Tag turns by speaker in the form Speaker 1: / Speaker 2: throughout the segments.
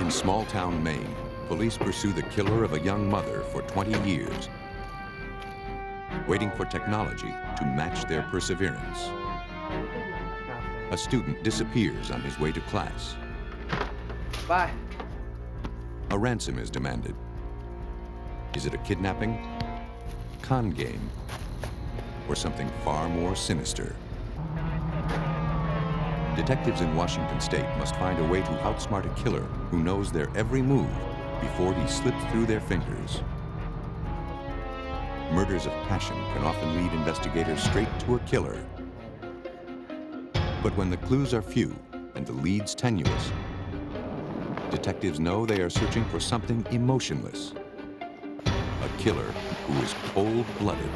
Speaker 1: In small-town Maine, police pursue the killer of a young mother for 20 years, waiting for technology to match their perseverance. A student disappears on his way to class.
Speaker 2: Bye.
Speaker 1: A ransom is demanded. Is it a kidnapping, con game, or something far more sinister? Detectives in Washington State must find a way to outsmart a killer who knows their every move before he slips through their fingers. Murders of passion can often lead investigators straight to a killer. But when the clues are few and the leads tenuous, detectives know they are searching for something emotionless. A killer who is cold-blooded.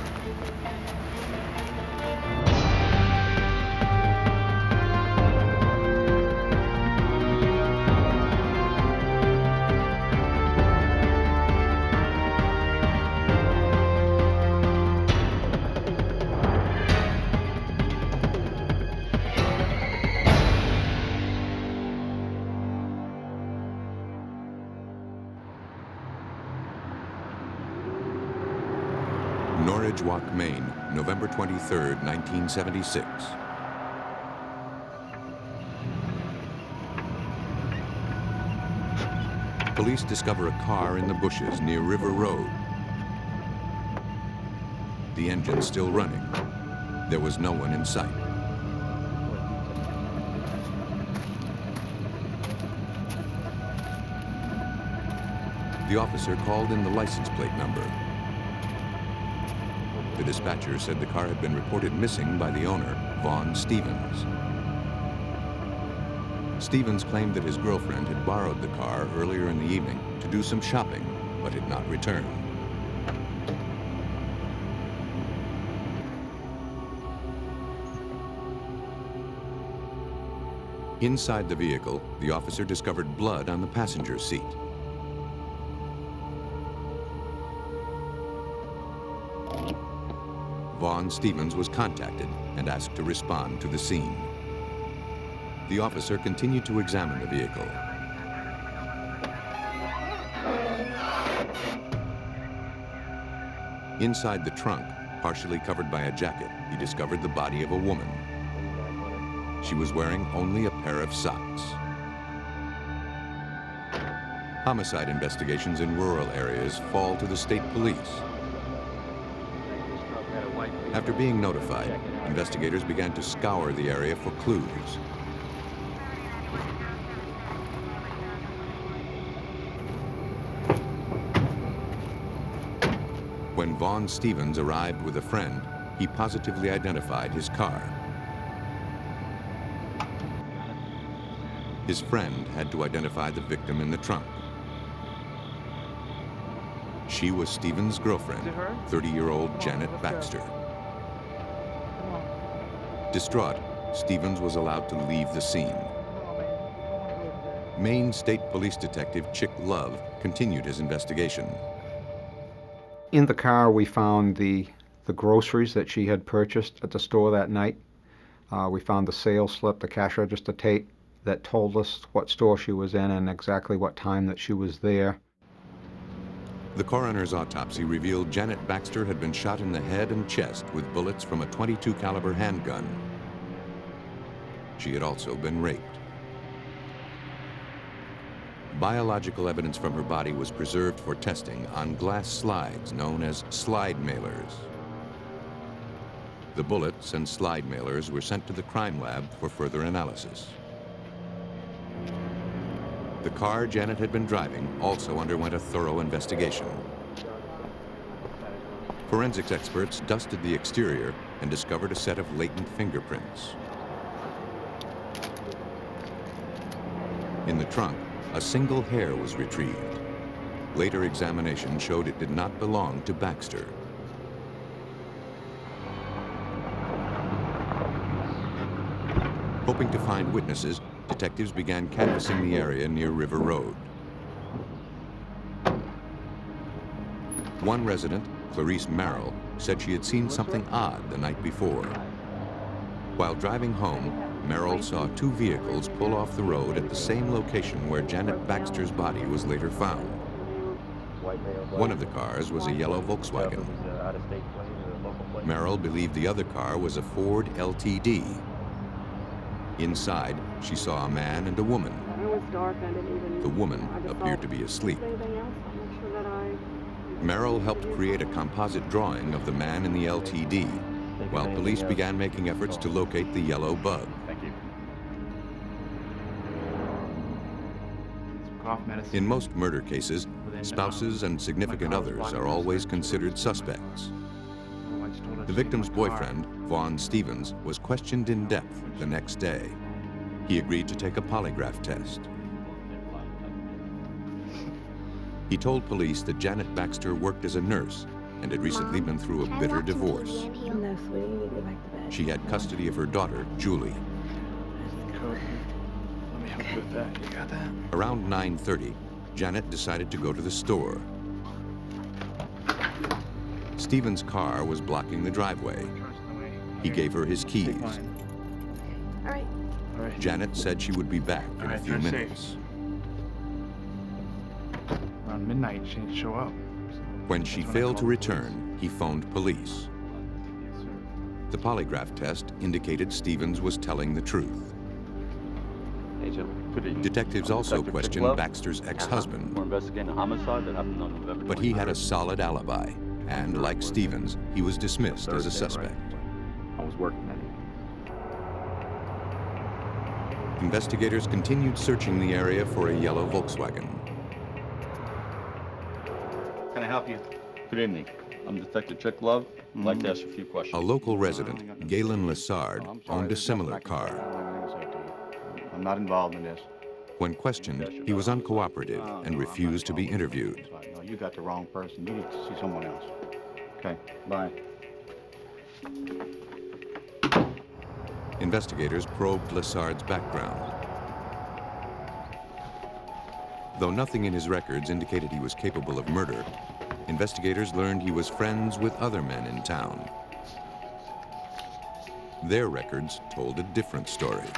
Speaker 1: Norridgewock, Maine, November 23, 1976. Police discover a car in the bushes near River Road. The engine still running. There was no one in sight. The officer called in the license plate number. The dispatcher said the car had been reported missing by the owner, Vaughn Stevens. Stevens claimed that his girlfriend had borrowed the car earlier in the evening to do some shopping, but had not returned. Inside the vehicle, the officer discovered blood on the passenger seat. Vaughn Stevens was contacted and asked to respond to the scene. The officer continued to examine the vehicle. Inside the trunk, partially covered by a jacket, he discovered the body of a woman. She was wearing only a pair of socks. Homicide investigations in rural areas fall to the state police. After being notified, investigators began to scour the area for clues. When Vaughn Stevens arrived with a friend, he positively identified his car. His friend had to identify the victim in the trunk. She was Stevens' girlfriend, 30-year-old Janet Baxter. Distraught, Stevens was allowed to leave the scene. Maine State Police Detective Chick Love continued his investigation.
Speaker 3: In the car, we found the groceries that she had purchased at the store that night. We found the sales slip, the cash register tape that told us what store she was in and exactly what time that she was there.
Speaker 1: The coroner's autopsy revealed Janet Baxter had been shot in the head and chest with bullets from a .22 caliber handgun. She had also been raped. Biological evidence from her body was preserved for testing on glass slides known as slide mailers. The bullets and slide mailers were sent to the crime lab for further analysis. The car Janet had been driving also underwent a thorough investigation. Forensics experts dusted the exterior and discovered a set of latent fingerprints. In the trunk, a single hair was retrieved. Later examination showed it did not belong to Baxter. Hoping to find witnesses, detectives began canvassing the area near River Road. One resident, Clarice Merrill, said she had seen something odd the night before. While driving home, Merrill saw two vehicles pull off the road at the same location where Janet Baxter's body was later found. One of the cars was a yellow Volkswagen. Merrill believed the other car was a Ford LTD. Inside, she saw a man and a woman. The woman appeared to be asleep. Merrill helped create a composite drawing of the man in the LTD, while police began making efforts to locate the yellow bug. In most murder cases, spouses and significant others are always considered suspects. The victim's boyfriend, Vaughn Stevens, was questioned in depth the next day. He agreed to take a polygraph test. He told police that Janet Baxter worked as a nurse and had recently been through a bitter divorce.
Speaker 4: No, sweetie, you need to get back to bed.
Speaker 1: She had custody of her daughter, Julie.
Speaker 5: Let me help you with that. You got that?
Speaker 1: Around 9:30, Janet decided to go to the store. Stevens' car was blocking the driveway. He gave her his keys.
Speaker 4: All right.
Speaker 1: Janet said she would be back in a few minutes.
Speaker 5: Around midnight, she didn't show up.
Speaker 1: When she failed to return, he phoned police. The polygraph test indicated Stevens was telling the truth. Detectives also questioned Baxter's ex-husband,
Speaker 6: We're investigating a homicide that happened on November 23rd.
Speaker 1: but he had a solid alibi, and like Stevens, he was dismissed as a suspect.
Speaker 6: I was working that evening.
Speaker 1: Investigators continued searching the area for a yellow Volkswagen.
Speaker 5: Can I help you?
Speaker 6: Good evening. I'm Detective Chick Love. I'd like to ask you a few
Speaker 1: A
Speaker 6: questions.
Speaker 1: local resident, Galen Lessard, owned a similar car.
Speaker 7: I'm not involved in this.
Speaker 1: When questioned, he was uncooperative and refused to be interviewed.
Speaker 7: No, you got the wrong person. You need to see someone else. Okay, bye.
Speaker 1: Investigators probed Lessard's background. Though nothing in his records indicated he was capable of murder, investigators learned he was friends with other men in town. Their records told a different story.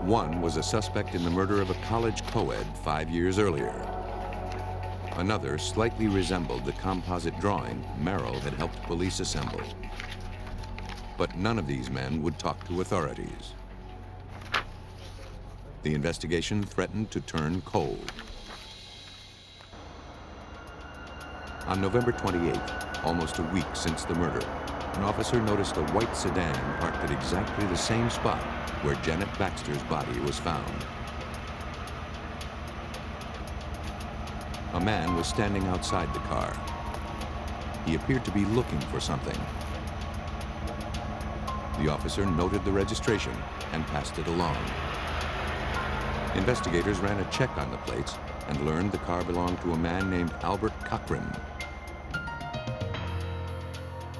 Speaker 1: One was a suspect in the murder of a college co-ed 5 years earlier. Another slightly resembled the composite drawing Merrill had helped police assemble. But none of these men would talk to authorities. The investigation threatened to turn cold. On November 28th, almost a week since the murder, an officer noticed a white sedan parked at exactly the same spot where Janet Baxter's body was found. A man was standing outside the car. He appeared to be looking for something. The officer noted the registration and passed it along. Investigators ran a check on the plates and learned the car belonged to a man named Albert Cochran.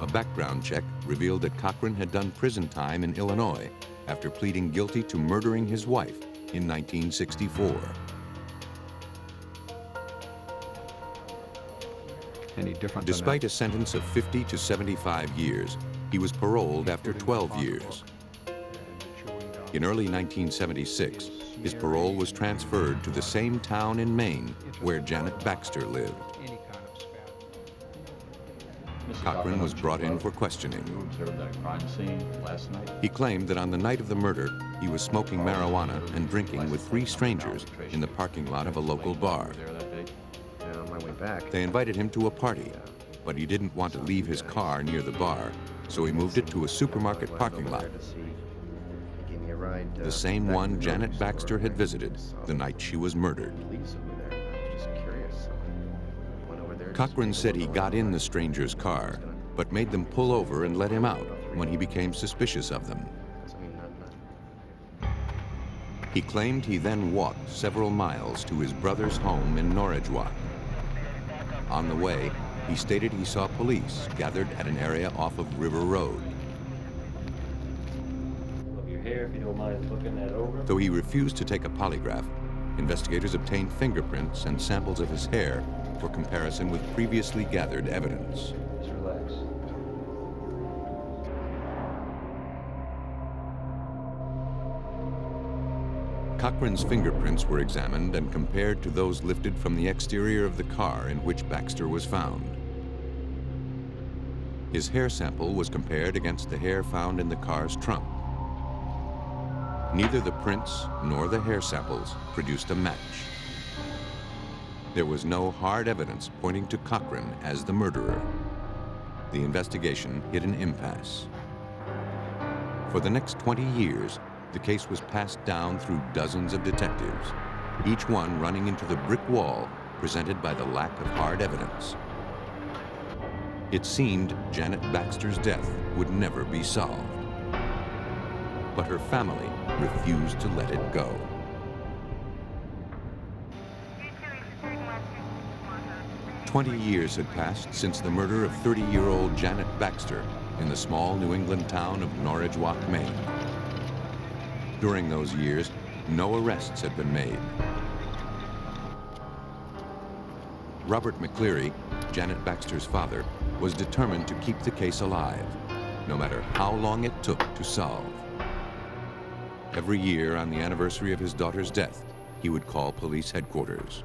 Speaker 1: A background check revealed that Cochran had done prison time in Illinois after pleading guilty to murdering his wife in 1964.
Speaker 3: Any different
Speaker 1: Despite a sentence of 50 to 75 years, he was paroled after 12 years. In early 1976, his parole was transferred to the same town in Maine where Janet Baxter lived. Cochran was brought in for questioning.
Speaker 6: You observed at a crime scene last night?
Speaker 1: He claimed that on the night of the murder, he was smoking marijuana and drinking with 3 strangers in the parking lot of a local bar.
Speaker 6: There that day?
Speaker 2: Yeah, on my way back.
Speaker 1: They invited him to a party, but he didn't want to leave his car near the bar, so he moved it to a supermarket parking lot,
Speaker 2: Gave me a ride,
Speaker 1: the same
Speaker 2: back to
Speaker 1: one
Speaker 2: the
Speaker 1: Janet
Speaker 2: grocery
Speaker 1: Baxter
Speaker 2: store.
Speaker 1: had
Speaker 2: I
Speaker 1: visited the night she was murdered.
Speaker 2: Police over there. I was just curious. So I went over there.
Speaker 1: Cochran said he got in the stranger's car, but made them pull over and let him out when he became suspicious of them.
Speaker 2: I mean, not.
Speaker 1: He claimed he then walked several miles to his brother's home in Norridgewock. On the way, he stated he saw police gathered at an area off of River Road.
Speaker 8: Of your hair, if you don't mind looking that over.
Speaker 1: Though he refused to take a polygraph, investigators obtained fingerprints and samples of his hair for comparison with previously gathered evidence.
Speaker 8: Just relax.
Speaker 1: Cochran's fingerprints were examined and compared to those lifted from the exterior of the car in which Baxter was found. His hair sample was compared against the hair found in the car's trunk. Neither the prints nor the hair samples produced a match. There was no hard evidence pointing to Cochran as the murderer. The investigation hit an impasse. For the next 20 years, the case was passed down through dozens of detectives, each one running into the brick wall presented by the lack of hard evidence. It seemed Janet Baxter's death would never be solved. But her family refused to let it go. "20 years had passed since the murder of 30-year-old Janet Baxter in the small New England town of Norridgewock, Maine. During those years, no arrests had been made. Robert McCleary, Janet Baxter's father, was determined to keep the case alive, no matter how long it took to solve. Every year on the anniversary of his daughter's death, he would call police headquarters.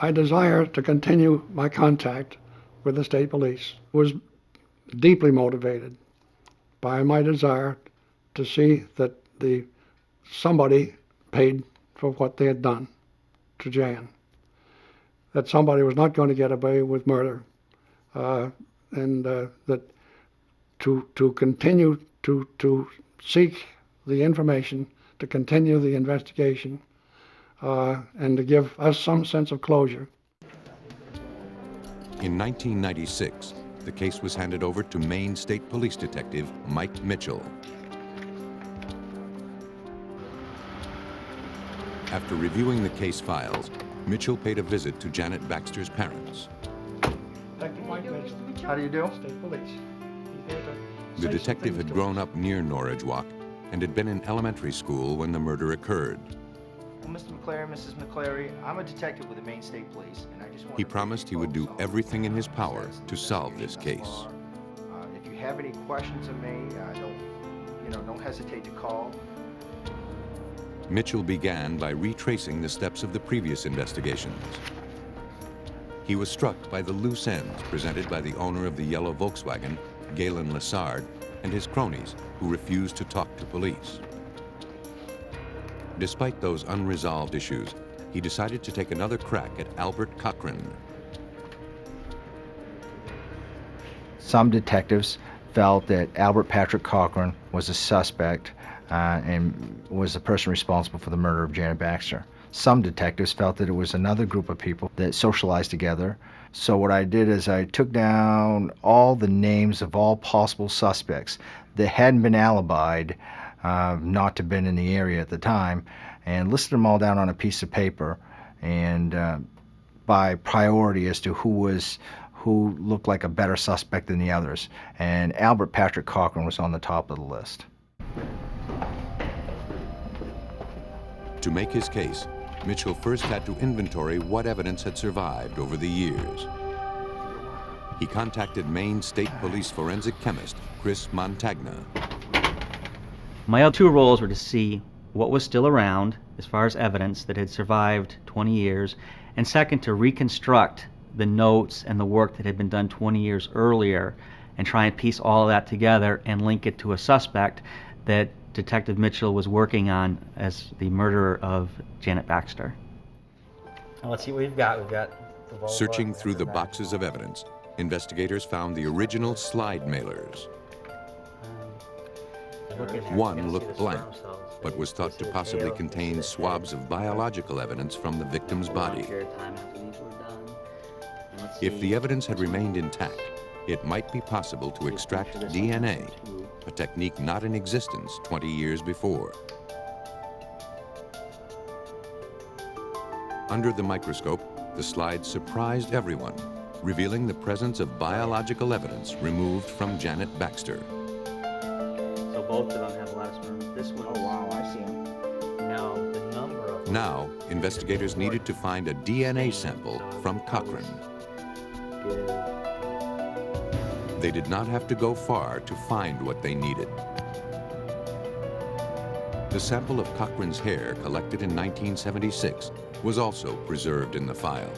Speaker 9: My desire to continue my contact with the state police was deeply motivated by my desire to see that somebody paid for what they had done to Jan. That somebody was not going to get away with murder, and that to continue to seek the information, to continue the investigation, and to give us some sense of closure.
Speaker 1: In 1996, the case was handed over to Maine State Police Detective Mike Mitchell. After reviewing the case files, Mitchell paid a visit to Janet Baxter's parents.
Speaker 9: Detective Mike Mitchell,
Speaker 5: How do you do?
Speaker 9: State Police. He's here to
Speaker 1: The
Speaker 9: say
Speaker 1: detective
Speaker 9: some
Speaker 1: had
Speaker 9: things to
Speaker 1: grown
Speaker 9: us.
Speaker 1: up near Norridgewock and had been in elementary school when the murder occurred.
Speaker 10: Well, Mr. McClary, Mrs. McClary, I'm a detective with the Maine State Police, and I just want
Speaker 1: He promised he would do everything in his power to solve this case.
Speaker 10: If you have any questions of me, don't hesitate to call.
Speaker 1: Mitchell began by retracing the steps of the previous investigations. He was struck by the loose ends presented by the owner of the yellow Volkswagen, Galen Lassard, and his cronies, who refused to talk to police. Despite those unresolved issues, he decided to take another crack at Albert Cochran.
Speaker 10: Some detectives felt that Albert Patrick Cochran was a suspect and was the person responsible for the murder of Janet Baxter. Some detectives felt that it was another group of people that socialized together. So what I did is I took down all the names of all possible suspects that hadn't been alibied, not to have been in the area at the time, and listed them all down on a piece of paper, and by priority as to who looked like a better suspect than the others. And Albert Patrick Cochran was on the top of the list.
Speaker 1: To make his case, Mitchell first had to inventory what evidence had survived over the years. He contacted Maine State Police forensic chemist Chris Montagna.
Speaker 11: My other two roles were to see what was still around as far as evidence that had survived 20 years, and second, to reconstruct the notes and the work that had been done 20 years earlier and try and piece all of that together and link it to a suspect that Detective Mitchell was working on as the murderer of Janet Baxter.
Speaker 8: Now let's see what we've got. We've got the Volvo,
Speaker 1: Searching through the boxes of evidence, investigators found the original slide mailers. One looked blank, but was thought to possibly contain swabs of biological evidence from the victim's body. If the evidence had remained intact, it might be possible to extract DNA, a technique not in existence 20 years before. Under the microscope, the slides surprised everyone, revealing the presence of biological evidence removed from Janet Baxter.
Speaker 11: So both of them have a lot of sperm. This one.
Speaker 10: Oh, wow, I see him.
Speaker 11: Now, the number of...
Speaker 1: Now, investigators needed to find a DNA sample from Cochran. They did not have to go far to find what they needed. The sample of Cochran's hair collected in 1976 was also preserved in the file.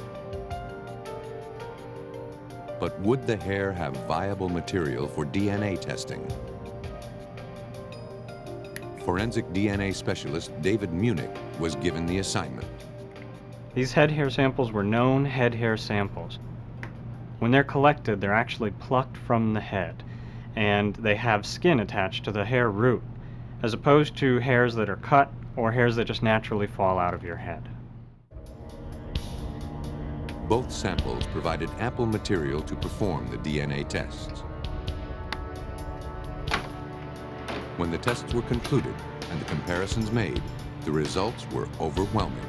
Speaker 1: But would the hair have viable material for DNA testing? Forensic DNA specialist David Munich was given the assignment.
Speaker 12: These head hair samples were known head hair samples. When they're collected, they're actually plucked from the head, and they have skin attached to the hair root, as opposed to hairs that are cut or hairs that just naturally fall out of your head.
Speaker 1: Both samples provided ample material to perform the DNA tests. When the tests were concluded and the comparisons made, the results were overwhelming.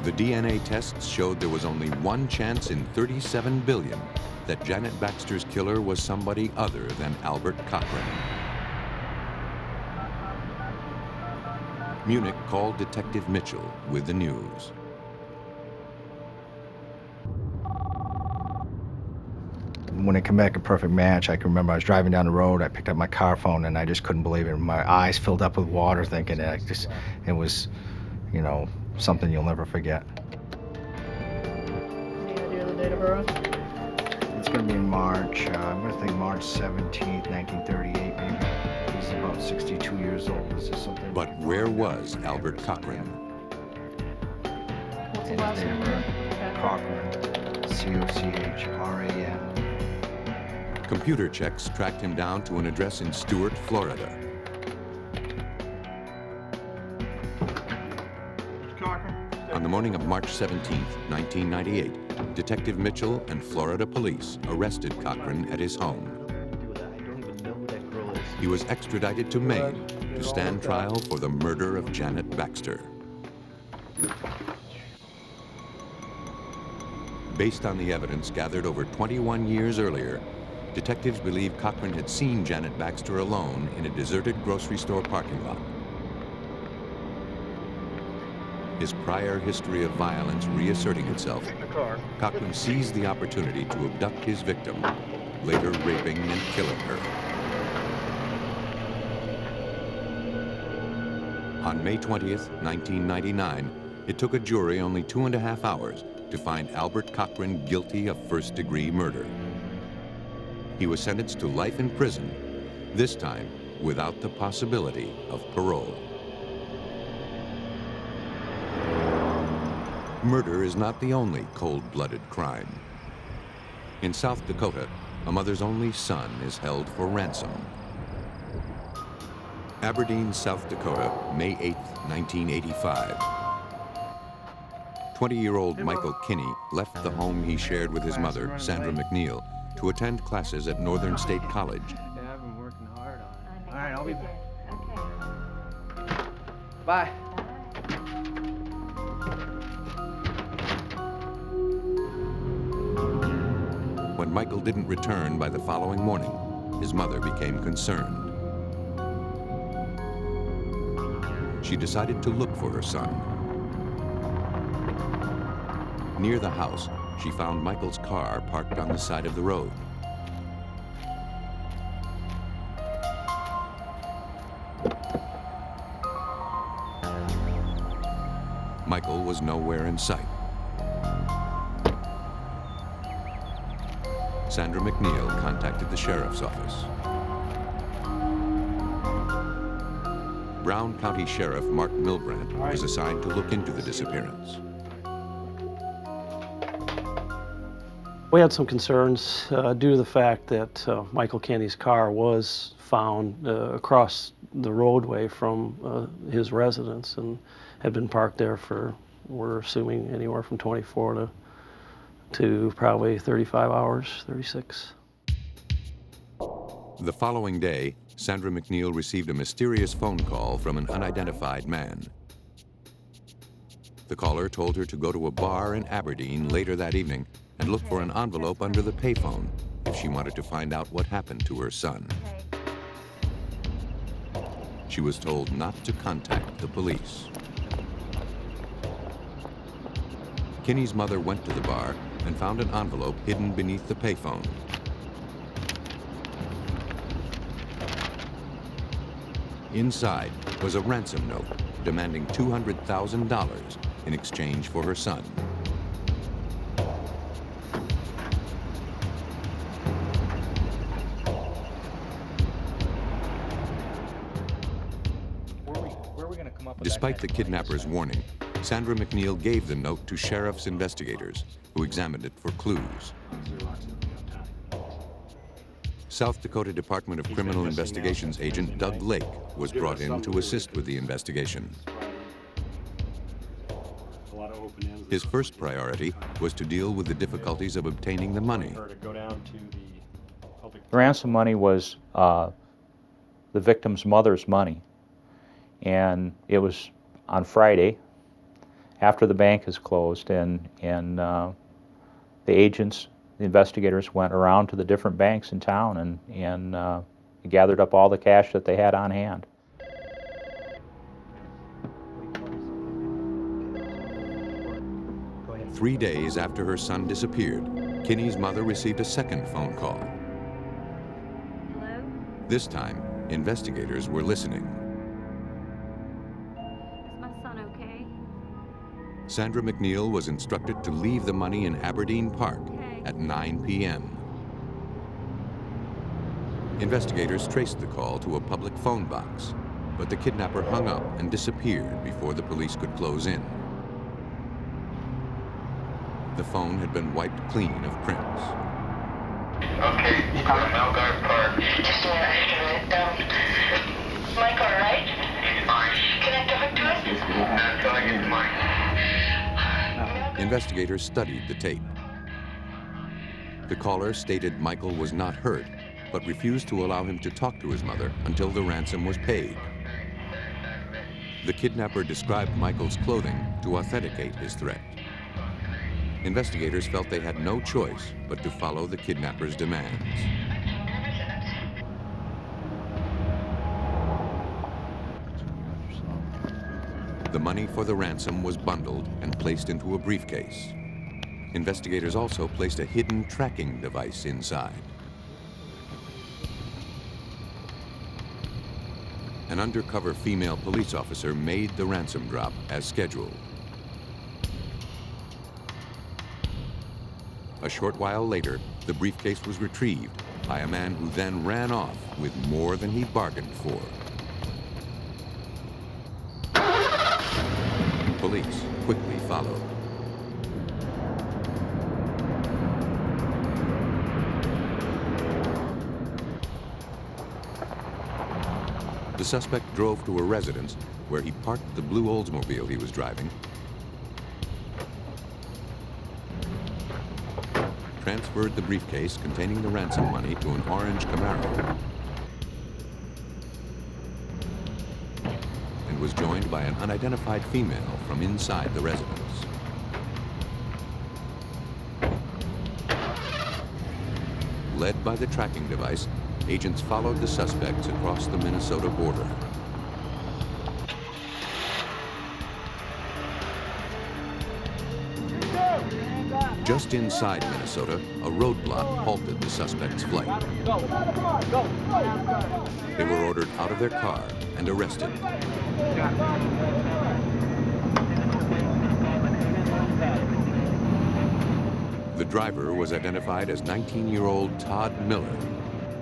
Speaker 1: The DNA tests showed there was only one chance in 37 billion that Janet Baxter's killer was somebody other than Albert Cochran. Munich called Detective Mitchell with the news.
Speaker 10: When it came back a perfect match, I can remember I was driving down the road, I picked up my car phone, and I just couldn't believe it. My eyes filled up with water thinking that it was, you know, something you'll never forget.
Speaker 4: Any idea the date of birth?
Speaker 10: It's going to be in March. I'm going to think March 17th, 1938, maybe. He's about 62 years old. This is something.
Speaker 1: But where was Albert Cochran?
Speaker 4: What's his last name?
Speaker 10: Cochran. C-O-C-H-R-A-N.
Speaker 1: Computer checks tracked him down to an address in Stuart, Florida. On the morning of March 17, 1998, Detective Mitchell and Florida police arrested Cochran at his home. He was extradited to Maine to stand trial for the murder of Janet Baxter. Based on the evidence gathered over 21 years earlier, detectives believe Cochran had seen Janet Baxter alone in a deserted grocery store parking lot. His prior history of violence reasserting itself, Cochran seized the opportunity to abduct his victim, later raping and killing her. On May 20th, 1999, it took a jury only 2.5 hours to find Albert Cochran guilty of first-degree murder. He was sentenced to life in prison, this time without the possibility of parole. Murder is not the only cold-blooded crime. In South Dakota, a mother's only son is held for ransom. Aberdeen, South Dakota, May 8, 1985. 20-year-old Michael Kinney left the home he shared with his mother, Sandra McNeil, to attend classes at Northern State College.
Speaker 5: Yeah, I've been working hard on it.
Speaker 4: All right,
Speaker 5: I'll be
Speaker 4: back. Okay.
Speaker 5: Bye.
Speaker 1: When Michael didn't return by the following morning, his mother became concerned. She decided to look for her son. Near the house, she found Michael's car parked on the side of the road. Michael was nowhere in sight. Sandra McNeil contacted the sheriff's office. Brown County Sheriff Mark Milbrandt was assigned to look into the disappearance.
Speaker 13: We had some concerns due to the fact that Michael Kenny's car was found across the roadway from his residence and had been parked there for, we're assuming, anywhere from 24 to probably 35 hours, 36.
Speaker 1: The following day, Sandra McNeil received a mysterious phone call from an unidentified man. The caller told her to go to a bar in Aberdeen later that evening and look for an envelope under the payphone if she wanted to find out what happened to her son. She was told not to contact the police. Kinney's mother went to the bar and found an envelope hidden beneath the payphone. Inside was a ransom note demanding $200,000 in exchange for her son. Despite the kidnapper's warning, Sandra McNeil gave the note to sheriff's investigators, who examined it for clues. South Dakota Department of Criminal Investigations agent Doug Lake was brought in to assist with the investigation. His first priority was to deal with the difficulties of obtaining the money.
Speaker 14: The ransom money was the victim's mother's money, and it was on Friday after the bank is closed, and the agents, the investigators, went around to the different banks in town and gathered up all the cash that they had on hand.
Speaker 1: Three days after her son disappeared, Kinney's mother received a second phone call.
Speaker 4: Hello?
Speaker 1: This time, investigators were listening.
Speaker 4: Is my son okay?
Speaker 1: Sandra McNeil was instructed to leave the money in Aberdeen Park at 9 p.m. Investigators traced the call to a public phone box, but the kidnapper hung up and disappeared before the police could close in. The phone had been wiped clean of prints.
Speaker 15: Okay, Melgar Park. Just a minute, Michael, right? He's fine. Can I talk to him? Until I get to mine.
Speaker 1: Investigators studied the tape. The caller stated Michael was not hurt, but refused to allow him to talk to his mother until the ransom was paid. The kidnapper described Michael's clothing to authenticate his threat. Investigators felt they had no choice but to follow the kidnapper's demands. The money for the ransom was bundled and placed into a briefcase. Investigators also placed a hidden tracking device inside. An undercover female police officer made the ransom drop as scheduled. A short while later, the briefcase was retrieved by a man who then ran off with more than he bargained for. Police quickly followed. The suspect drove to a residence where he parked the blue Oldsmobile he was driving, transferred the briefcase containing the ransom money to an orange Camaro, and was joined by an unidentified female from inside the residence. Led by the tracking device, agents followed the suspects across the Minnesota border. Just inside Minnesota, a roadblock halted the suspects' flight. They were ordered out of their car and arrested. The driver was identified as 19-year-old Todd Miller.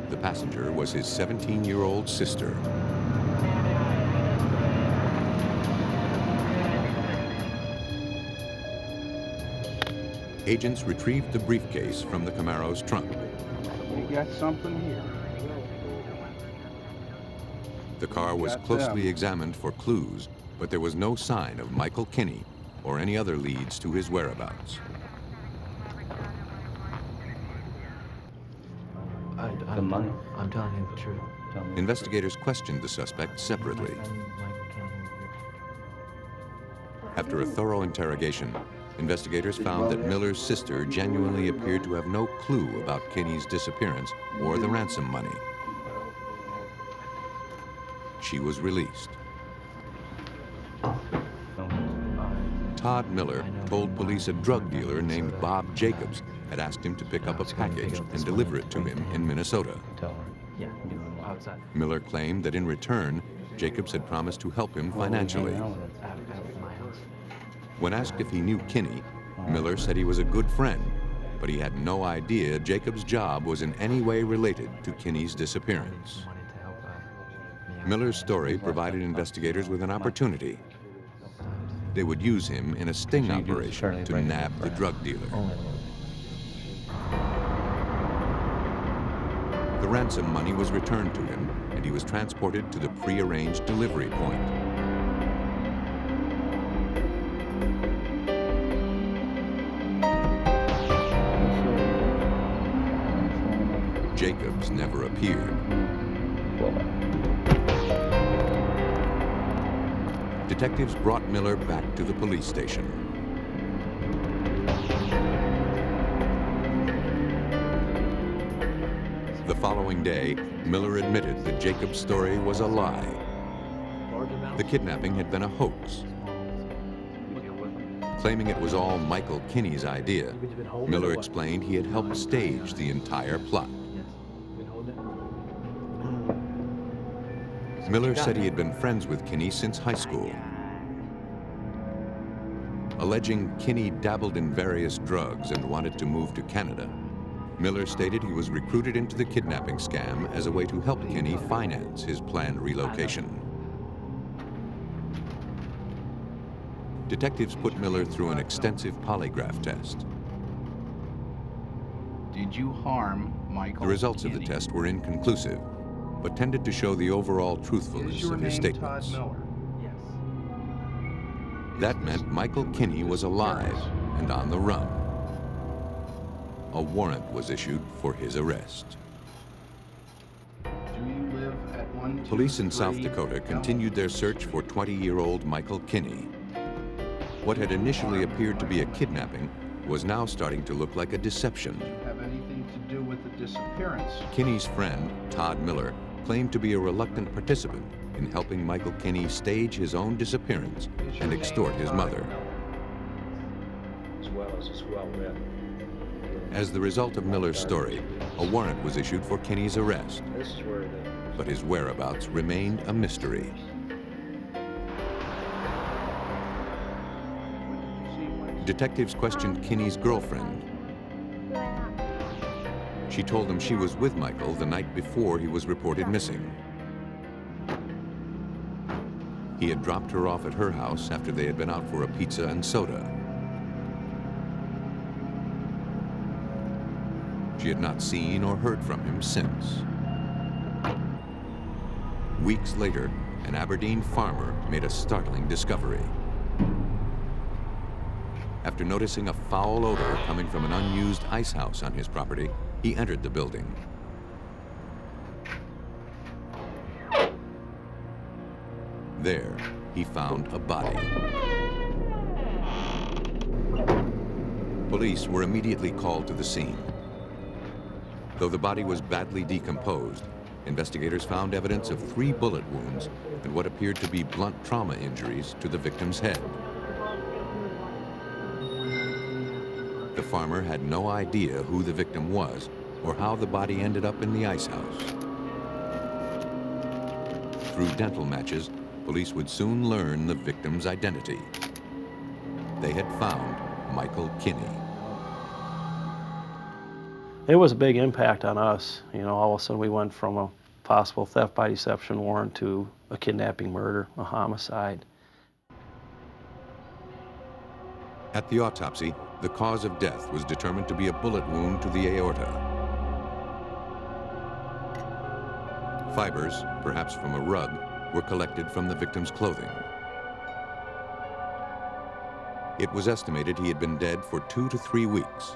Speaker 1: The passenger was his 17-year-old sister. Agents retrieved the briefcase from the Camaro's trunk.
Speaker 7: We got something here.
Speaker 1: The car was closely examined for clues, but there was no sign of Michael Kinney or any other leads to his whereabouts.
Speaker 8: The money. I'm telling you the truth.
Speaker 1: Investigators questioned the suspect separately. After a thorough interrogation, investigators found that Miller's sister genuinely appeared to have no clue about Kinney's disappearance or the ransom money. She was released. Todd Miller told police a drug dealer named Bob Jacobs had asked him to pick up a package and deliver it to him in Minnesota. Miller claimed that in return, Jacobs had promised to help him financially. When asked if he knew Kinney, Miller said he was a good friend, but he had no idea Jacobs' job was in any way related to Kinney's disappearance. Miller's story provided investigators with an opportunity. They would use him in a sting operation to nab the drug dealer. The ransom money was returned to him, and he was transported to the pre-arranged delivery point. Jacobs never appeared. Detectives brought Miller back to the police station. The following day, Miller admitted that Jacobs' story was a lie. The kidnapping had been a hoax. Claiming it was all Michael Kinney's idea, Miller explained he had helped stage the entire plot. Miller said he had been friends with Kinney since high school. Alleging Kinney dabbled in various drugs and wanted to move to Canada, Miller stated he was recruited into the kidnapping scam as a way to help Kinney finance his planned relocation. Detectives put Miller through an extensive polygraph test.
Speaker 7: Did you harm Michael?
Speaker 1: The results of the test were inconclusive, but tended to show the overall truthfulness of his statements. That meant Michael Kinney was alive and on the run. A warrant was issued for his arrest.
Speaker 7: Do you live at 123?
Speaker 1: Police in South Dakota continued their search for 20-year-old Michael Kinney. What had initially appeared to be a kidnapping was now starting to look like a deception.
Speaker 7: Have anything to do with the disappearance?
Speaker 1: Kinney's friend, Todd Miller, claimed to be a reluctant participant in helping Michael Kinney stage his own disappearance and extort his mother.
Speaker 16: As well as a swell rep.
Speaker 1: As the result of Miller's story, a warrant was issued for Kinney's arrest, but his whereabouts remained a mystery. Detectives questioned Kinney's girlfriend. She told them she was with Michael the night before he was reported missing. He had dropped her off at her house after they had been out for a pizza and soda. She had not seen or heard from him since. Weeks later, an Aberdeen farmer made a startling discovery. After noticing a foul odor coming from an unused ice house on his property, he entered the building. There, he found a body. Police were immediately called to the scene. Though the body was badly decomposed, investigators found evidence of 3 bullet wounds and what appeared to be blunt trauma injuries to the victim's head. The farmer had no idea who the victim was or how the body ended up in the ice house. Through dental matches, police would soon learn the victim's identity. They had found Michael Kinney.
Speaker 13: It was a big impact on us. You know, all of a sudden we went from a possible theft by deception warrant to a kidnapping murder, a homicide.
Speaker 1: At the autopsy, the cause of death was determined to be a bullet wound to the aorta. Fibers, perhaps from a rug, were collected from the victim's clothing. It was estimated he had been dead for 2 to 3 weeks,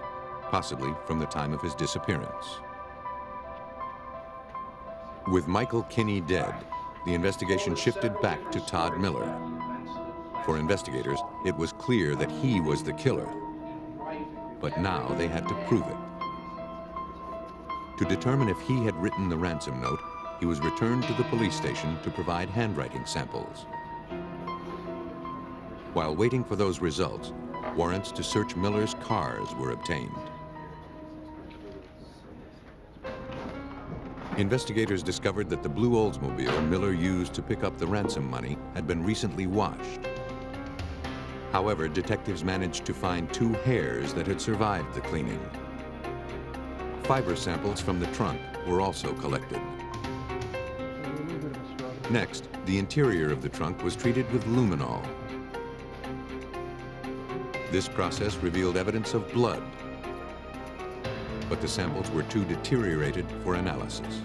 Speaker 1: possibly from the time of his disappearance. With Michael Kinney dead, the investigation shifted back to Todd Miller. For investigators, it was clear that he was the killer, but now they had to prove it. To determine if he had written the ransom note, he was returned to the police station to provide handwriting samples. While waiting for those results, warrants to search Miller's cars were obtained. Investigators discovered that the blue Oldsmobile Miller used to pick up the ransom money had been recently washed. However, detectives managed to find 2 hairs that had survived the cleaning. Fiber samples from the trunk were also collected. Next, the interior of the trunk was treated with luminol. This process revealed evidence of blood, but the samples were too deteriorated for analysis.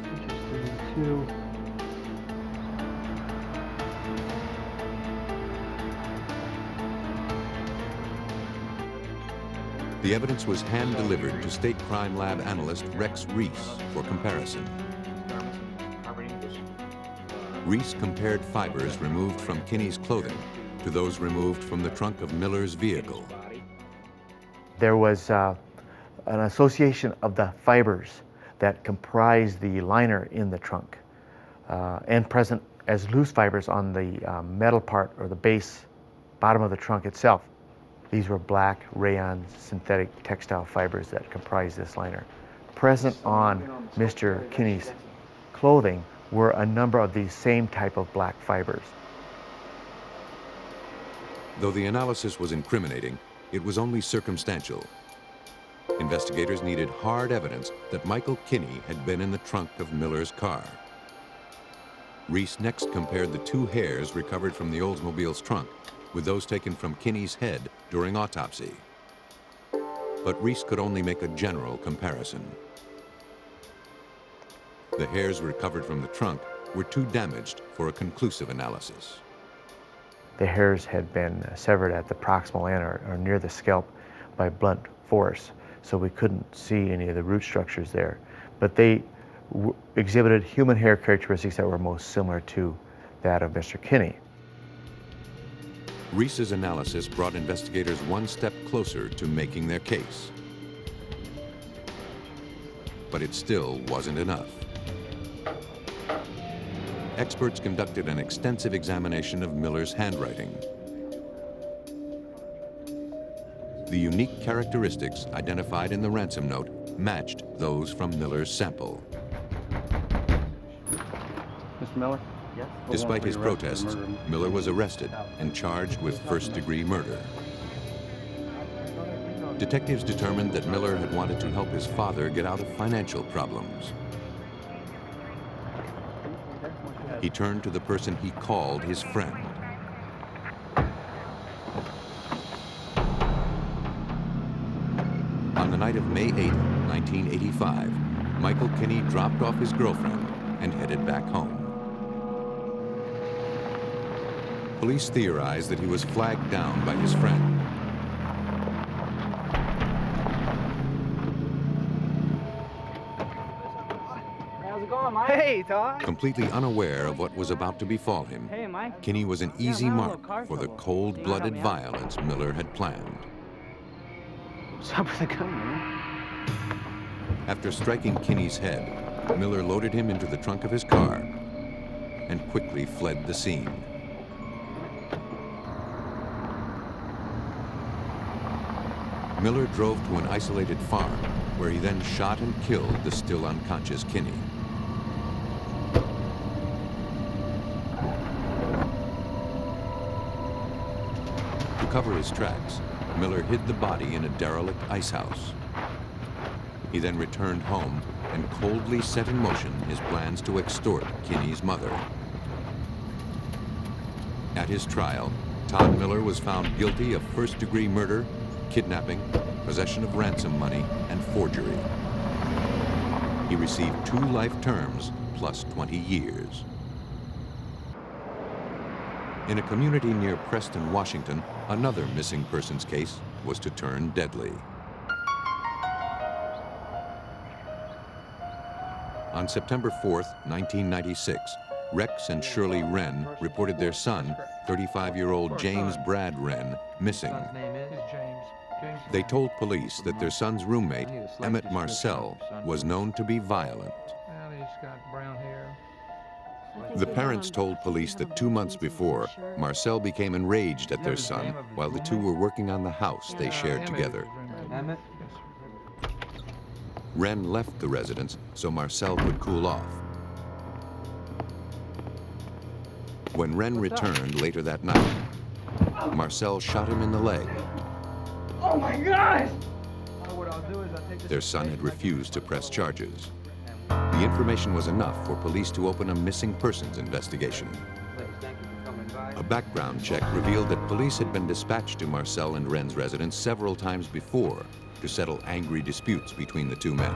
Speaker 1: The evidence was hand-delivered to State Crime Lab analyst Rex Reese for comparison. Reese compared fibers removed from Kinney's clothing to those removed from the trunk of Miller's vehicle.
Speaker 17: There was an association of the fibers that comprise the liner in the trunk and present as loose fibers on the metal part or the base bottom of the trunk itself. These were black rayon synthetic textile fibers that comprise this liner. Present on Mr. Kinney's clothing were a number of these same type of black fibers.
Speaker 1: Though the analysis was incriminating, it was only circumstantial. Investigators needed hard evidence that Michael Kinney had been in the trunk of Miller's car. Reese next compared the 2 hairs recovered from the Oldsmobile's trunk with those taken from Kinney's head during autopsy. But Reese could only make a general comparison. The hairs recovered from the trunk were too damaged for a conclusive analysis.
Speaker 17: The hairs had been severed at the proximal end or near the scalp by blunt force, so we couldn't see any of the root structures there. But they exhibited human hair characteristics that were most similar to that of Mr. Kinney.
Speaker 1: Reese's analysis brought investigators one step closer to making their case. But it still wasn't enough. Experts conducted an extensive examination of Miller's handwriting. The unique characteristics identified in the ransom note matched those from Miller's sample.
Speaker 7: Mr. Miller?
Speaker 17: Yes?
Speaker 1: Despite his protests, Miller was arrested and charged with first-degree murder. Detectives determined that Miller had wanted to help his father get out of financial problems. He turned to the person he called his friend. On the night of May 8, 1985, Michael Kinney dropped off his girlfriend and headed back home. Police theorized that he was flagged down by his friend.
Speaker 5: How's it going, Mike? Hey, Todd.
Speaker 1: Completely unaware of what was about to befall him,
Speaker 5: Hey, Mike.
Speaker 1: Kinney was an easy mark for the cold-blooded violence Miller had planned.
Speaker 5: What's up with the gun, man?
Speaker 1: After striking Kinney's head, Miller loaded him into the trunk of his car and quickly fled the scene. Miller drove to an isolated farm, where he then shot and killed the still unconscious Kinney. To cover his tracks, Miller hid the body in a derelict ice house. He then returned home and coldly set in motion his plans to extort Kinney's mother. At his trial, Todd Miller was found guilty of first-degree murder, kidnapping, possession of ransom money, and forgery. He received 2 life terms plus 20 years. In a community near Preston, Washington, another missing persons case was to turn deadly. On September 4th, 1996, Rex and Shirley Wren reported their son, 35-year-old James Brad Wren, missing. They told police that their son's roommate, Emmett Marcel, was known to be violent. The parents told police that 2 months before, Marcel became enraged at their son while the two were working on the house they shared together. Wren left the residence so Marcel could cool off. When Wren returned later that night, Marcel shot him in the leg.
Speaker 5: Oh my God!
Speaker 1: Their son had refused to press charges. The information was enough for police to open a missing persons investigation. A background check revealed that police had been dispatched to Marcel and Wren's residence several times before to settle angry disputes between the two men.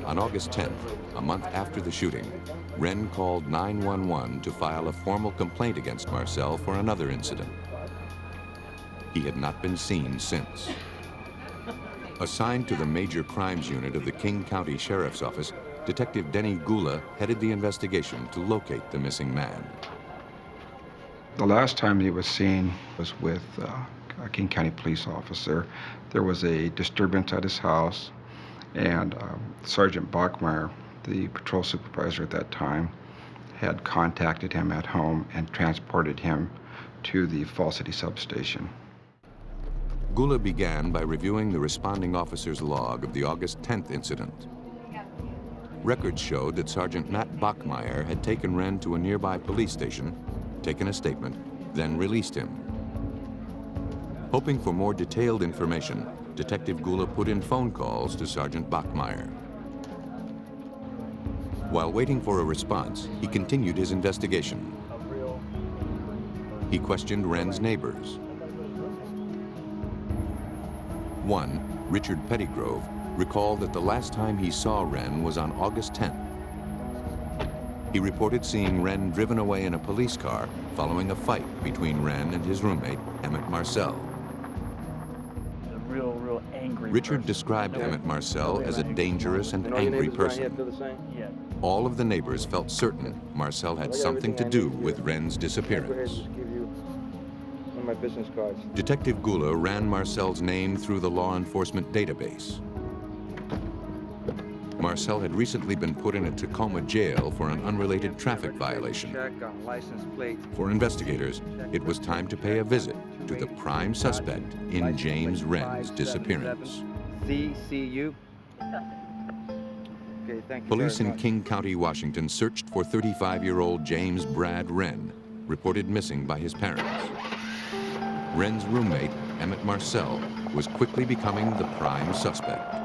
Speaker 1: On August 10th, a month after the shooting, Wren called 911 to file a formal complaint against Marcel for another incident. He had not been seen since. Assigned to the Major Crimes Unit of the King County Sheriff's Office, Detective Denny Gula headed the investigation to locate the missing man.
Speaker 3: The last time he was seen was with a King County police officer. There was a disturbance at his house, and Sergeant Bachmeyer, the patrol supervisor at that time, had contacted him at home and transported him to the Fall City substation.
Speaker 1: Gula began by reviewing the responding officer's log of the August 10th incident. Records showed that Sergeant Matt Bachmeyer had taken Wren to a nearby police station, taken a statement, then released him. Hoping for more detailed information, Detective Gula put in phone calls to Sergeant Bachmeyer. While waiting for a response, he continued his investigation. He questioned Wren's neighbors. One, Richard Pettygrove, recalled that the last time he saw Wren was on August 10th. He reported seeing Wren driven away in a police car following a fight between Wren and his roommate, Emmett Marcel.
Speaker 6: A real angry
Speaker 1: Richard
Speaker 6: person.
Speaker 1: described Emmett Marcel as a dangerous and angry person.
Speaker 6: Yeah.
Speaker 1: All of the neighbors felt certain Marcel had something to do with Wren's disappearance.
Speaker 5: My business cards.
Speaker 1: Detective Gula ran Marcel's name through the law enforcement database. Marcel had recently been put in a Tacoma jail for an unrelated traffic violation.
Speaker 5: Check on license plate.
Speaker 1: For investigators, it was time to pay a visit to the prime suspect in James Wren's disappearance.
Speaker 5: CCU. Okay, thank you.
Speaker 1: Police
Speaker 5: very
Speaker 1: in
Speaker 5: much.
Speaker 1: King County, Washington searched for 35-year-old James Brad Wren, reported missing by his parents. Wren's roommate, Emmett Marcel, was quickly becoming the prime suspect.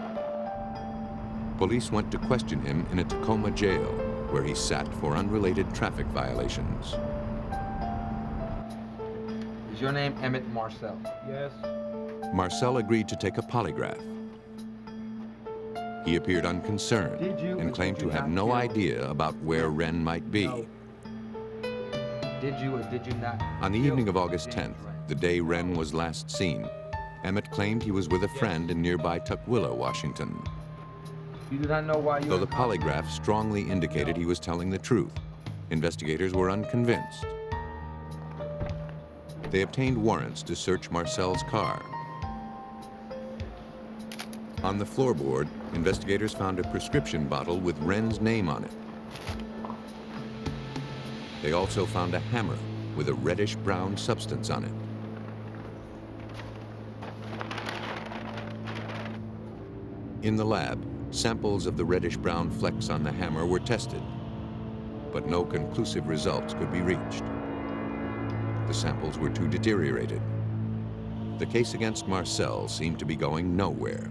Speaker 1: Police went to question him in a Tacoma jail, where he sat for unrelated traffic violations.
Speaker 5: Is your name Emmett Marcel? Yes.
Speaker 1: Marcel agreed to take a polygraph. He appeared unconcerned and claimed to have no idea about where Wren might be.
Speaker 5: Did you or did you not?
Speaker 1: On the evening of August 10th, the day Wren was last seen, Emmett claimed he was with a friend in nearby Tukwila, Washington.
Speaker 5: You do not know why you.
Speaker 1: Though the polygraph strongly indicated he was telling the truth, investigators were unconvinced. They obtained warrants to search Marcel's car. On the floorboard, investigators found a prescription bottle with Wren's name on it. They also found a hammer with a reddish-brown substance on it. In the lab, samples of the reddish-brown flecks on the hammer were tested, but no conclusive results could be reached. The samples were too deteriorated. The case against Marcel seemed to be going nowhere.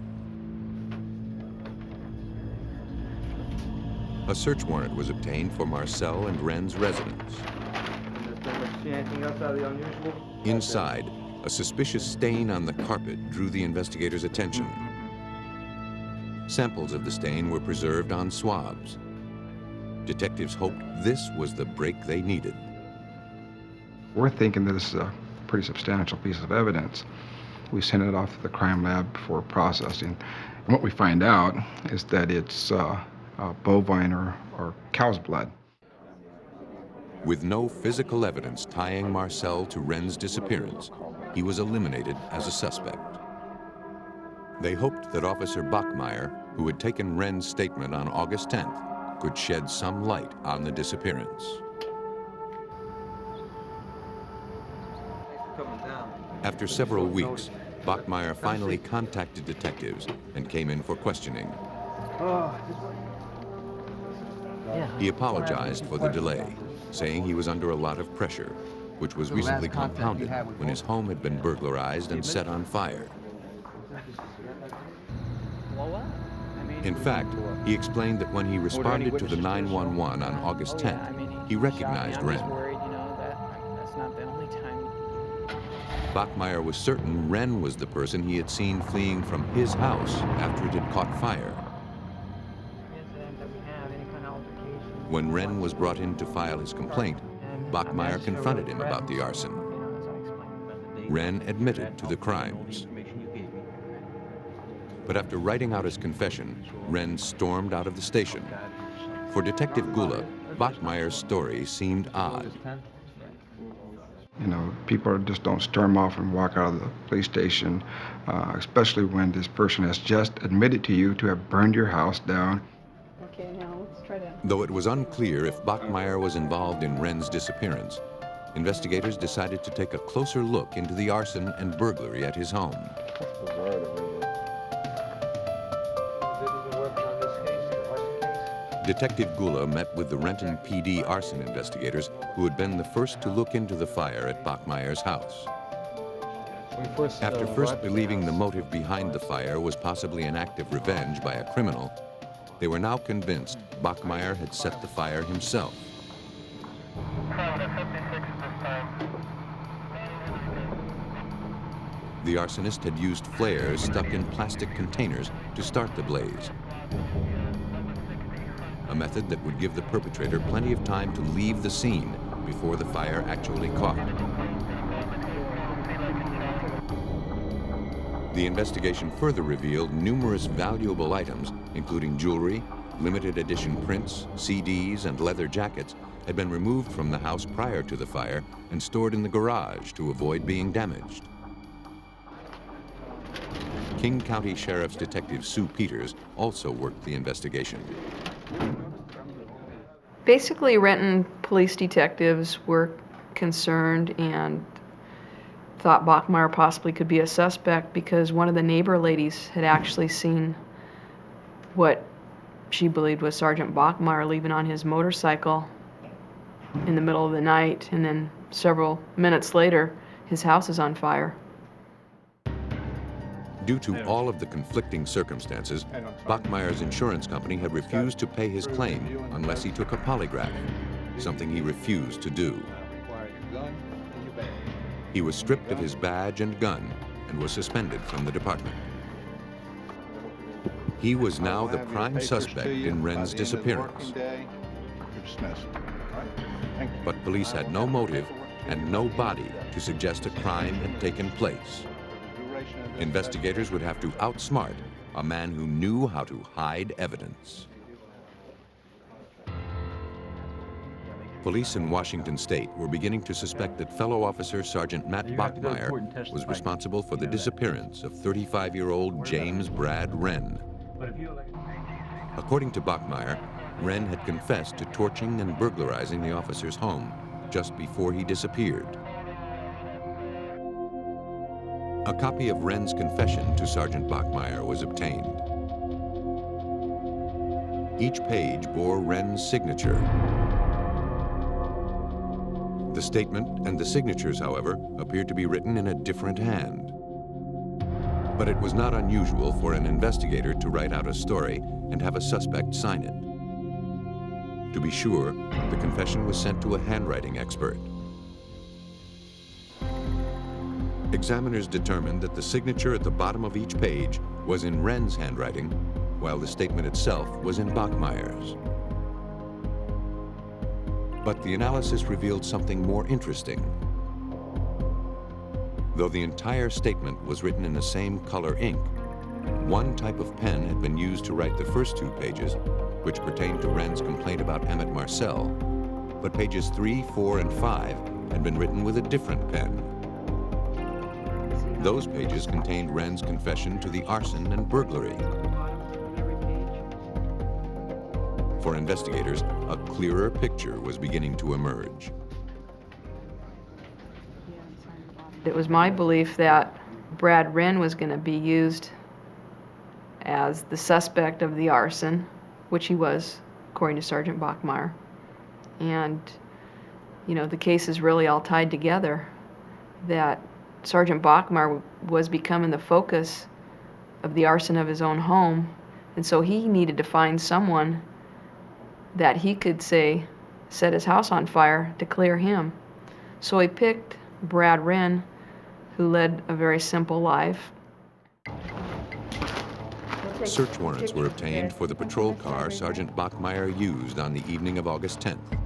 Speaker 1: A search warrant was obtained for Marcel and Wren's residence.
Speaker 5: See anything else out of the unusual?
Speaker 1: Inside, a suspicious stain on the carpet drew the investigators' attention. Samples of the stain were preserved on swabs. Detectives hoped this was the break they needed.
Speaker 3: We're thinking that this is a pretty substantial piece of evidence. We sent it off to the crime lab for processing. And what we find out is that it's bovine or cow's blood.
Speaker 1: With no physical evidence tying Marcel to Wren's disappearance, he was eliminated as a suspect. They hoped that Officer Bachmeyer, who had taken Wren's statement on August 10th, could shed some light on the disappearance. After several weeks, Bachmeyer finally contacted detectives and came in for questioning. He apologized for the delay, saying he was under a lot of pressure, which was recently compounded when his home had been burglarized and set on fire. In fact, he explained that when he responded to the 911 on August 10th, he recognized Wren. Bachmeyer was certain Wren was the person he had seen fleeing from his house after it had caught fire. When Wren was brought in to file his complaint, Bachmeyer confronted him about the arson. Wren admitted to the crimes. But after writing out his confession, Wren stormed out of the station. For Detective Gula, Bachmeyer's story seemed odd.
Speaker 18: You know, people just don't storm off and walk out of the police station, especially when this person has just admitted to you to have burned your house down.
Speaker 19: Okay, now let's try to...
Speaker 1: Though it was unclear if Bachmeyer was involved in Wren's disappearance, investigators decided to take a closer look into the arson and burglary at his home. Detective Gula met with the Renton PD arson investigators who had been the first to look into the fire at Bachmeyer's house. After first believing the motive behind the fire was possibly an act of revenge by a criminal, they were now convinced Bachmeyer had set the fire himself. The arsonist had used flares stuck in plastic containers to start the blaze, a method that would give the perpetrator plenty of time to leave the scene before the fire actually caught. The investigation further revealed numerous valuable items, including jewelry, limited edition prints, CDs, and leather jackets, had been removed from the house prior to the fire and stored in the garage to avoid being damaged. King County Sheriff's Detective Sue Peters also worked the investigation.
Speaker 19: Basically, Renton police detectives were concerned and thought Bachmeyer possibly could be a suspect because one of the neighbor ladies had actually seen what she believed was Sergeant Bachmeyer leaving on his motorcycle in the middle of the night, and then several minutes later, his house is on fire.
Speaker 1: Due to all of the conflicting circumstances, Bachmeyer's insurance company had refused to pay his claim unless he took a polygraph, something he refused to do. He was stripped of his badge and gun and was suspended from the department. He was now the prime suspect in Wren's disappearance. But police had no motive and no body to suggest a crime had taken place. Investigators would have to outsmart a man who knew how to hide evidence. Police in Washington State were beginning to suspect that fellow officer Sergeant Matt Bachmeyer was responsible for the disappearance of 35-year-old James Brad Wren. According to Bachmeyer, Wren had confessed to torching and burglarizing the officer's home just before he disappeared. A copy of Wren's confession to Sergeant Bachmeyer was obtained. Each page bore Wren's signature. The statement and the signatures, however, appeared to be written in a different hand. But it was not unusual for an investigator to write out a story and have a suspect sign it. To be sure, the confession was sent to a handwriting expert. Examiners determined that the signature at the bottom of each page was in Wren's handwriting, while the statement itself was in Bachmeyer's. But the analysis revealed something more interesting. Though the entire statement was written in the same color ink, one type of pen had been used to write the first two pages, which pertained to Wren's complaint about Emmett Marcel, but pages 3, 4, and 5 had been written with a different pen. Those pages contained Wren's confession to the arson and burglary. For investigators, a clearer picture was beginning to emerge.
Speaker 19: It was my belief that Brad Wren was going to be used as the suspect of the arson, which he was according to Sergeant Bachmeyer. And, you know, the case is really all tied together, that Sergeant Bachmeyer was becoming the focus of the arson of his own home, and so he needed to find someone that he could say set his house on fire to clear him. So he picked Brad Wren, who led a very simple life.
Speaker 1: Search warrants were obtained for the patrol car Sergeant Bachmeyer used on the evening of August 10th.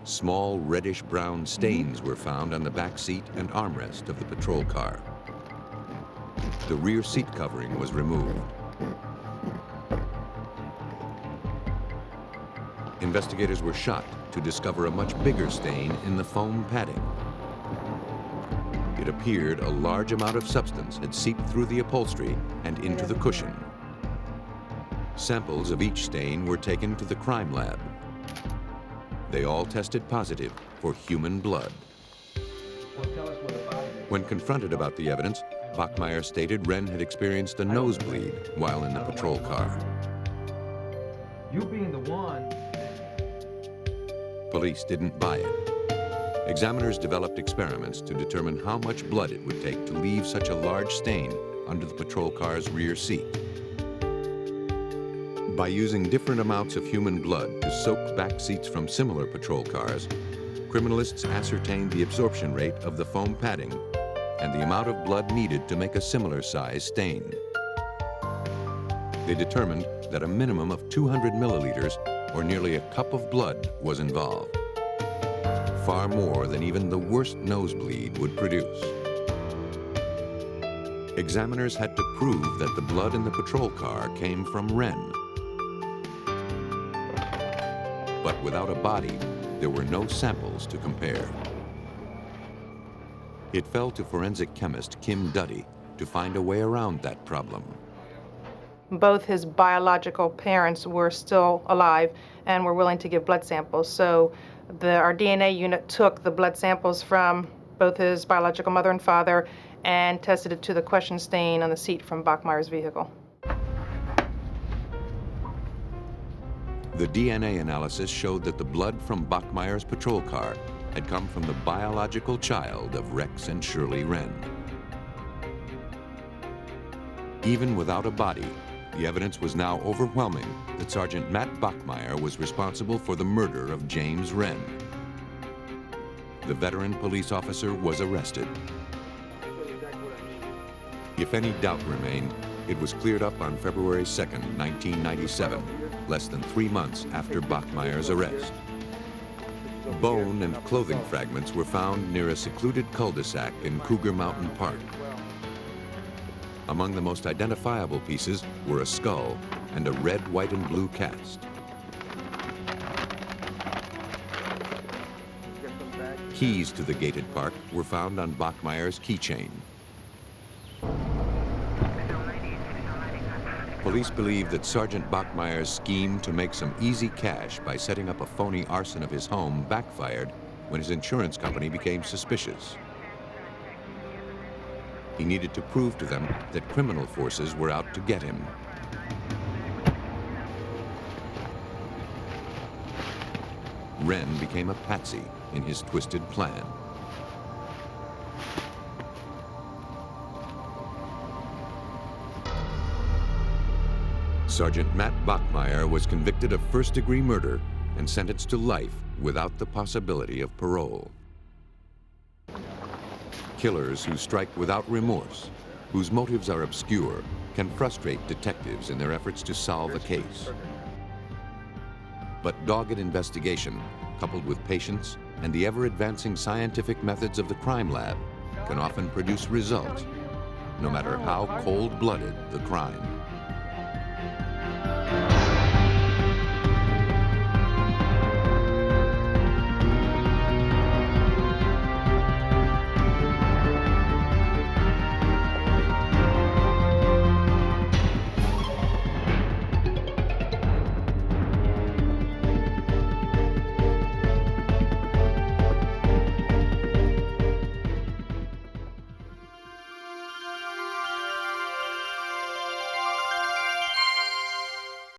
Speaker 1: Small reddish-brown stains were found on the back seat and armrest of the patrol car. The rear seat covering was removed. Investigators were shocked to discover a much bigger stain in the foam padding. It appeared a large amount of substance had seeped through the upholstery and into the cushion. Samples of each stain were taken to the crime lab. They all tested positive for human blood. When confronted about the evidence, Bachmeyer stated Wren had experienced a nosebleed while in the patrol car.
Speaker 5: You being the one.
Speaker 1: Police didn't buy it. Examiners developed experiments to determine how much blood it would take to leave such a large stain under the patrol car's rear seat. By using different amounts of human blood to soak back seats from similar patrol cars, criminalists ascertained the absorption rate of the foam padding and the amount of blood needed to make a similar size stain. They determined that a minimum of 200 milliliters, or nearly a cup of blood, was involved. Far more than even the worst nosebleed would produce. Examiners had to prove that the blood in the patrol car came from Wren. But without a body, there were no samples to compare. It fell to forensic chemist Kim Duddy to find a way around that problem.
Speaker 20: Both his biological parents were still alive and were willing to give blood samples. So our DNA unit took the blood samples from both his biological mother and father and tested it to the question stain on the seat from Bachmeyer's vehicle.
Speaker 1: The DNA analysis showed that the blood from Bachmeyer's patrol car had come from the biological child of Rex and Shirley Wren. Even without a body, the evidence was now overwhelming that Sergeant Matt Bachmeyer was responsible for the murder of James Wren. The veteran police officer was arrested. If any doubt remained, it was cleared up on February 2nd, 1997, less than 3 months after Bachmeyer's arrest. Bone and clothing fragments were found near a secluded cul-de-sac in Cougar Mountain Park. Among the most identifiable pieces were a skull and a red, white, and blue cast. Keys to the gated park were found on Bachmeyer's keychain. Police believe that Sergeant Bachmeyer's scheme to make some easy cash by setting up a phony arson of his home backfired when his insurance company became suspicious. He needed to prove to them that criminal forces were out to get him. Wren became a patsy in his twisted plan. Sergeant Matt Bachmeyer was convicted of first-degree murder and sentenced to life without the possibility of parole. Killers who strike without remorse, whose motives are obscure, can frustrate detectives in their efforts to solve a case. But dogged investigation, coupled with patience and the ever-advancing scientific methods of the crime lab, can often produce results, no matter how cold-blooded the crime.